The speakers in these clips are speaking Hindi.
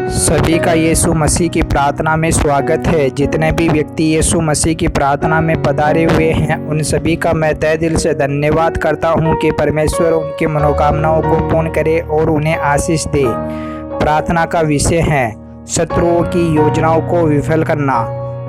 सभी का यीशु मसीह की प्रार्थना में स्वागत है। जितने भी व्यक्ति यीशु मसीह की प्रार्थना में पधारे हुए हैं उन सभी का मैं तहे दिल से धन्यवाद करता हूं कि परमेश्वर उनकी मनोकामनाओं को पूर्ण करे और उन्हें आशीष दे। प्रार्थना का विषय है शत्रुओं की योजनाओं को विफल करना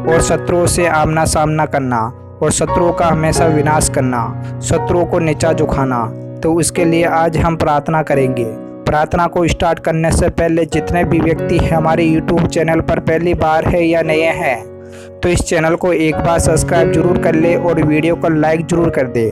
और शत्रुओं से आमना सामना करना और शत्रुओं का हमेशा विनाश करना, शत्रुओं को नीचा झुकाना। तो उसके लिए आज हम प्रार्थना करेंगे। प्रार्थना को स्टार्ट करने से पहले जितने भी व्यक्ति हमारे YouTube चैनल पर पहली बार है या नए हैं तो इस चैनल को एक बार सब्सक्राइब जरूर कर ले और वीडियो को लाइक जरूर कर दे,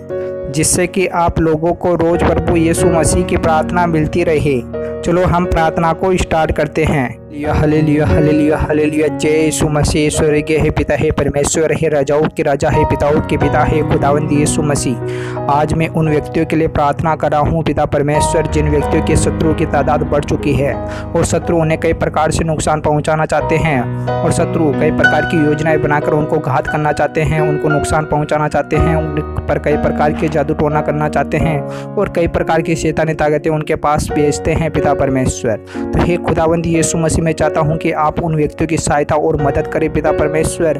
जिससे कि आप लोगों को रोज़ प्रभु यीशु मसीह की प्रार्थना मिलती रहे। चलो हम प्रार्थना को स्टार्ट करते हैं। Hallelujah hallelujah hallelujah. जय यीशु मसीह। स्वर्गीय है पिता है परमेश्वर है, राजाओं के राजा है, पिताओं के पिता है खुदावंद यीशु मसीह। आज मैं उन व्यक्तियों के लिए प्रार्थना कर रहा हूँ पिता परमेश्वर जिन व्यक्तियों के शत्रुओं की तादाद बढ़ चुकी है और शत्रु उन्हें कई प्रकार से नुकसान पहुँचाना चाहते हैं और शत्रु कई प्रकार की योजनाएं बनाकर उनको घात करना चाहते हैं, उनको नुकसान पहुँचाना चाहते हैं, उन पर कई प्रकार के जादू टोना करना चाहते हैं और कई प्रकार की शैतानी ताकतें उनके पास भेजते हैं पिता परमेश्वर। तो हे खुदावंद यीशु मसीह, मैं चाहता हूं कि आप उन व्यक्तियों की सहायता और मदद करें पिता परमेश्वर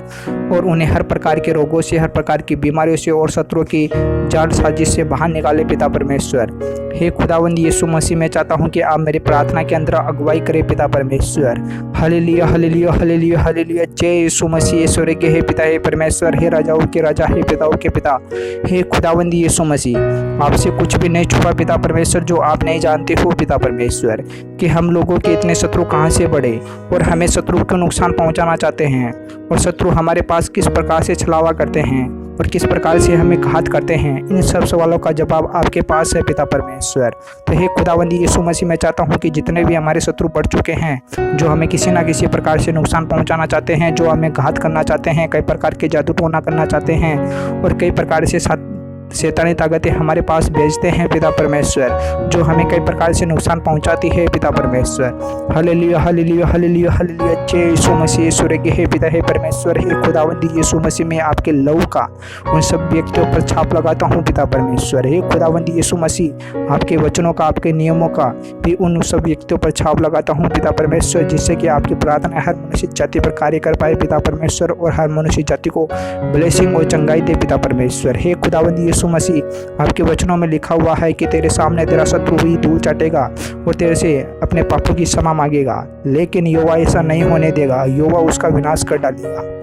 और उन्हें हर प्रकार के रोगों से, हर प्रकार की बीमारियों से और शत्रुओं की जाल साजिश से बाहर निकाले पिता परमेश्वर। हे खुदावंद यीशु मसीह, मैं चाहता हूं कि आप मेरी प्रार्थना के अंदर अगुवाई करें पिता परमेश्वर। Hallelujah hallelujah hallelujah hallelujah. जय यीशु मसीह। स्वर्गीय है पिता है परमेश्वर है, राजाओं के राजा है, पिताओं के पिता हे खुदावंद यीशु मसीह। आपसे कुछ भी नहीं छुपा पिता परमेश्वर जो आप नहीं जानते हो पिता परमेश्वर कि हम लोगों के इतने शत्रु कहाँ से बढ़े और हमें शत्रु को नुकसान पहुँचाना चाहते हैं और शत्रु हमारे पास किस प्रकार से छलावा करते हैं और किस प्रकार से हमें घात करते हैं। इन सब सवालों का जवाब आपके पास है पिता परमेश्वर। तो हे खुदावंद यीशु मसीह, मैं चाहता हूँ कि जितने भी हमारे शत्रु बढ़ चुके हैं जो हमें किसी ना किसी प्रकार से नुकसान पहुँचाना चाहते हैं, जो हमें घात करना चाहते हैं, कई प्रकार के जादू टोना करना चाहते हैं और कई प्रकार से शैतानी ताकतें हमारे पास भेजते हैं पिता परमेश्वर, जो हमें कई प्रकार से नुकसान पहुंचाती है पिता परमेश्वर। Hallelujah hallelujah hallelujah hallelujah. जय यीशु मसीह। स्वर्गीय है पिता है परमेश्वर है, खुदावंद यीशु मसीह, मैं आपके लहू का उन सब व्यक्तियों पर छाप लगाता हूं पिता परमेश्वर है। खुदावंद यीशु मसीह, आपके वचनों का, आपके नियमों का भी उन सब व्यक्तियों पर छाप लगाता हूँ पिता परमेश्वर, जिससे कि आपकी प्रार्थना हर मनुष्य जाति पर कार्य कर पाए पिता परमेश्वर और हर मनुष्य जाति को ब्लेसिंग और चंगाई दे पिता परमेश्वर। हे खुदावंद यीशु मसीह, आपके वचनों में लिखा हुआ है कि तेरे सामने तेरा शत्रु ही धूल चाटेगा और तेरे से अपने पापों की क्षमा मांगेगा, लेकिन यहोवा ऐसा नहीं होने देगा, यहोवा उसका विनाश कर डालेगा।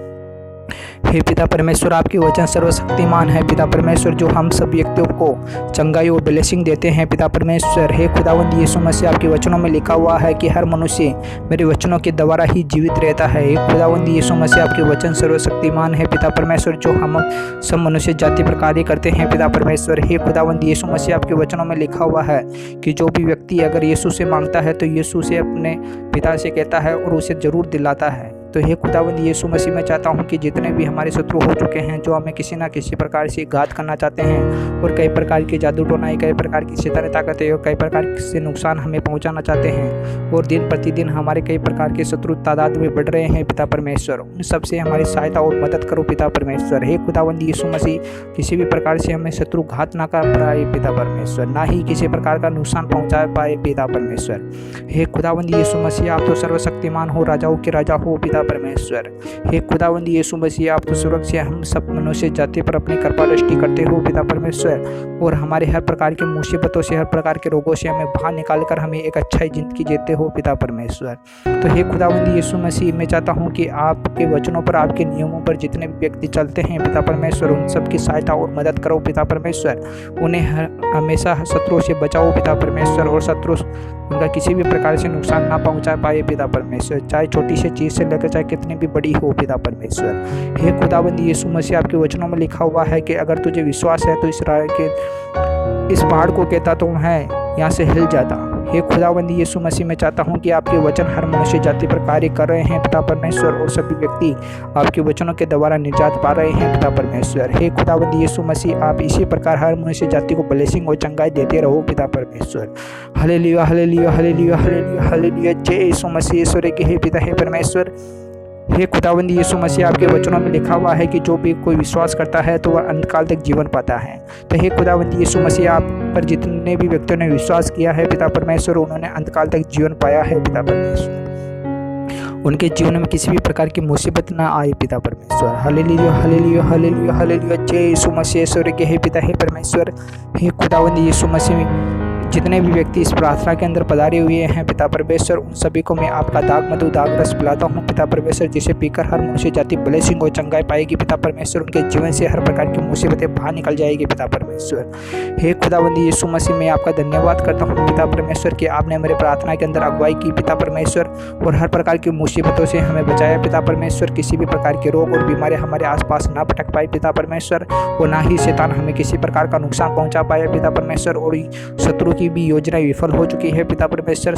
हे पिता परमेश्वर, आपके वचन सर्वशक्तिमान है पिता परमेश्वर, जो हम सब व्यक्तियों को चंगाई और ब्लेसिंग देते हैं पिता परमेश्वर। हे खुदावंद यीशु मसीह, आपके वचनों में लिखा हुआ है कि हर मनुष्य मेरे वचनों के द्वारा ही जीवित रहता है। हे खुदावंद यीशु मसीह, आपके वचन सर्वशक्तिमान है पिता परमेश्वर, जो हम सब मनुष्य जाति पर कार्य करते हैं पिता परमेश्वर। हे खुदावंद यीशु मसीह, आपके वचनों में लिखा हुआ है कि जो भी व्यक्ति अगर यीशु से मांगता है तो यीशु से अपने पिता से कहता है और उसे जरूर दिलाता है। तो हे खुदावंद यीशु मसीह, मैं चाहता हूं कि जितने भी हमारे शत्रु हो चुके हैं जो हमें किसी ना किसी प्रकार से घात करना चाहते हैं और कई प्रकार के जादू टोनाई, कई प्रकार की शैतानी ताकतें और कई प्रकार से नुकसान हमें पहुंचाना चाहते हैं और दिन प्रतिदिन हमारे कई प्रकार के शत्रु तादाद में बढ़ रहे हैं पिता परमेश्वर, उन सबसे हमारी सहायता और मदद करो पिता परमेश्वर। हे खुदावंद यीशु मसीह, किसी भी प्रकार से हमें शत्रु घात ना कर पाए पिता परमेश्वर, ना ही किसी प्रकार का नुकसान पहुँचा पाए पिता परमेश्वर। हे खुदावंद यीशु मसीह, आप तो सर्वशक्तिमान हो, राजाओं के राजा हो पिता परमेश्वर। हे खुदावंद यीशु मसीह, आप तो स्वर्ग से हम सब मनुष्य जाति पर अपनी कृपा दृष्टि करते हो पिता परमेश्वर और हमारे हर प्रकार की मुसीबतों से, हर प्रकार के रोगों से हमें बाहर निकालकर हमें एक अच्छी जिंदगी देते हो पिता परमेश्वर। तो हे खुदावंद यीशु मसीह, मैं चाहता हूँ कि आपके वचनों पर, आपके नियमों पर जितने भी व्यक्ति चलते हैं पिता परमेश्वर, उन सबकी सहायता और मदद करो पिता परमेश्वर। उन्हें हमेशा शत्रुओं से बचाओ पिता परमेश्वर और शत्रु उनका किसी भी प्रकार से नुकसान ना पहुंचा पाए पिता परमेश्वर, चाहे छोटी सी चीज़ से लेकर चाहे कितनी भी बड़ी हो पिता परमेश्वर। हे खुदावंद यीशु मसीह, आपके वचनों में लिखा हुआ है कि अगर तुझे विश्वास है तो इस पहाड़ को कहता तो है यहाँ से हिल जाता। हे खुदावंद यीशु मसीह, मैं चाहता हूँ कि आपके वचन हर मनुष्य जाति पर कार्य कर रहे हैं पिता परमेश्वर और सभी व्यक्ति आपके वचनों के द्वारा निजात पा रहे हैं पिता परमेश्वर। हे खुदावंद यीशु मसीह, आप इसी प्रकार हर मनुष्य जाति को ब्लेसिंग और चंगाई देते रहो पिता परमेश्वर। Hallelujah hallelujah hallelujah hallelujah hallelujah. जय यीशु मसीह। स्वर्गीय है पिता है परमेश्वर, हे खुदावंद यीशु मसीह, आपके वचनों में लिखा हुआ है कि जो भी कोई विश्वास करता है तो वह अंतकाल तक जीवन पाता है। तो हे खुदावंद यीशु मसीह, आप पर जितने भी व्यक्तियों ने विश्वास किया है पिता परमेश्वर, उन्होंने अंतकाल तक जीवन पाया है पिता परमेश्वर। उनके जीवन में किसी भी प्रकार की मुसीबत ना आए पिता परमेश्वर। Hallelujah hallelujah hallelujah hallelujah. जय यीशु मसीह स्वर्ग के हे पिता हे परमेश्वर, हे खुदावंद यीशु मसीह, जितने भी व्यक्ति इस प्रार्थना के अंदर पधारे हुए हैं पिता परमेश्वर, उन सभी को मैं आपका दाग मधु दाग रस पिलाता हूँ पिता परमेश्वर, जिसे पीकर हर मनुष्य जाति ब्लेसिंग और चंगाई पाएगी पिता परमेश्वर। उनके जीवन से हर प्रकार की मुसीबतें बाहर निकल जाएगी पिता परमेश्वर। हे खुदावंद यीशु मसीह, मैं आपका धन्यवाद करता हूँ पिता परमेश्वर कि आपने मेरे प्रार्थना के अंदर अगुवाई की पिता परमेश्वर, और हर प्रकार की मुसीबतों से हमें बचाया पिता परमेश्वर। किसी भी प्रकार के रोग और बीमारी हमारे आसपास ना भटक पाए पिता परमेश्वर, और ना ही शैतान हमें किसी प्रकार का नुकसान पहुंचा पाए पिता परमेश्वर। और शत्रु की भी योजनाएं विफल हो चुकी है पिता परमेश्वर।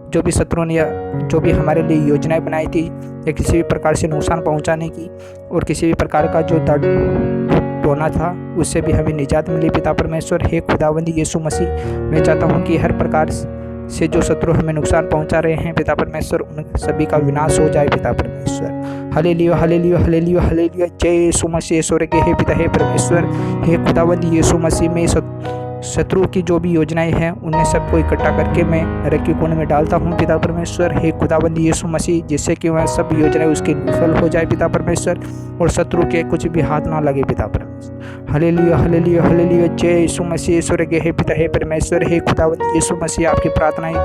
जो भी शत्रु ने जो भी हमारे लिए योजनाएं बनाई थी या किसी भी प्रकार से नुकसान पहुंचाने की, और किसी भी प्रकार का जो टोना था, उससे भी हमें निजात मिली पिता परमेश्वर। हे खुदावंदी यीशु मसीह, मैं चाहता हूं कि हर प्रकार से जो शत्रु हमें नुकसान पहुंचा रहे हैं पिता परमेश्वर, उन सभी का विनाश हो जाए पिता परमेश्वर। Hallelujah hallelujah hallelujah hallelujah. जय यीशु मसीह स्वर्ग के हे पिता हे परमेश्वर, हे खुदावंद यीशु मसीह, में शत्रु की जो भी योजनाएं हैं उन्हें सबको इकट्ठा करके मैं नरक के कोने में डालता हूं पिता परमेश्वर। हे खुदावंद यीशु मसीह, जिससे कि वह सब योजनाएं उसकी विफल हो जाए पिता परमेश्वर, और शत्रु के कुछ भी हाथ ना लगे पिता परमेश्वर। Hallelujah hallelujah hallelujah. जय यीशु मसीह स्वर्ग हे पिता हे परमेश्वर, हे खुदावंद यीशु मसीह, आपकी प्रार्थनाएं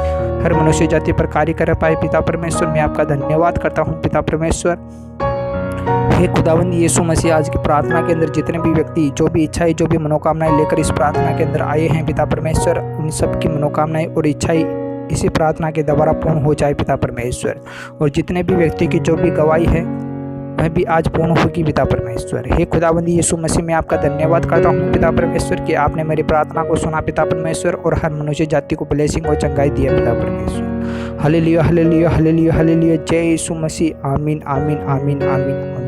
हर मनुष्य जाति पर कार्य कर पाए पिता परमेश्वर। मैं आपका धन्यवाद करता हूँ पिता परमेश्वर। हे खुदावंद यीशु मसीह, आज की प्रार्थना के अंदर जितने भी व्यक्ति जो भी इच्छाएं जो भी मनोकामनाएं लेकर इस प्रार्थना के अंदर आए हैं पिता परमेश्वर, उन सब की मनोकामनाएं और इच्छाएं इसी प्रार्थना के द्वारा पूर्ण हो जाए पिता परमेश्वर। और जितने भी व्यक्ति की जो भी गवाही है वह भी आज पूर्ण होगी पिता परमेश्वर। हे खुदावंद यीशु मसीह, मैं आपका धन्यवाद करता हूँ पिता परमेश्वर कि आपने मेरी प्रार्थना को सुना पिता परमेश्वर, और हर मनुष्य जाति को ब्लेसिंग और चंगाई दिया पिता परमेश्वर। Hallelujah hallelujah hallelujah hallelujah. जय यीशु मसीह। आमीन आमीन आमीन आमीन।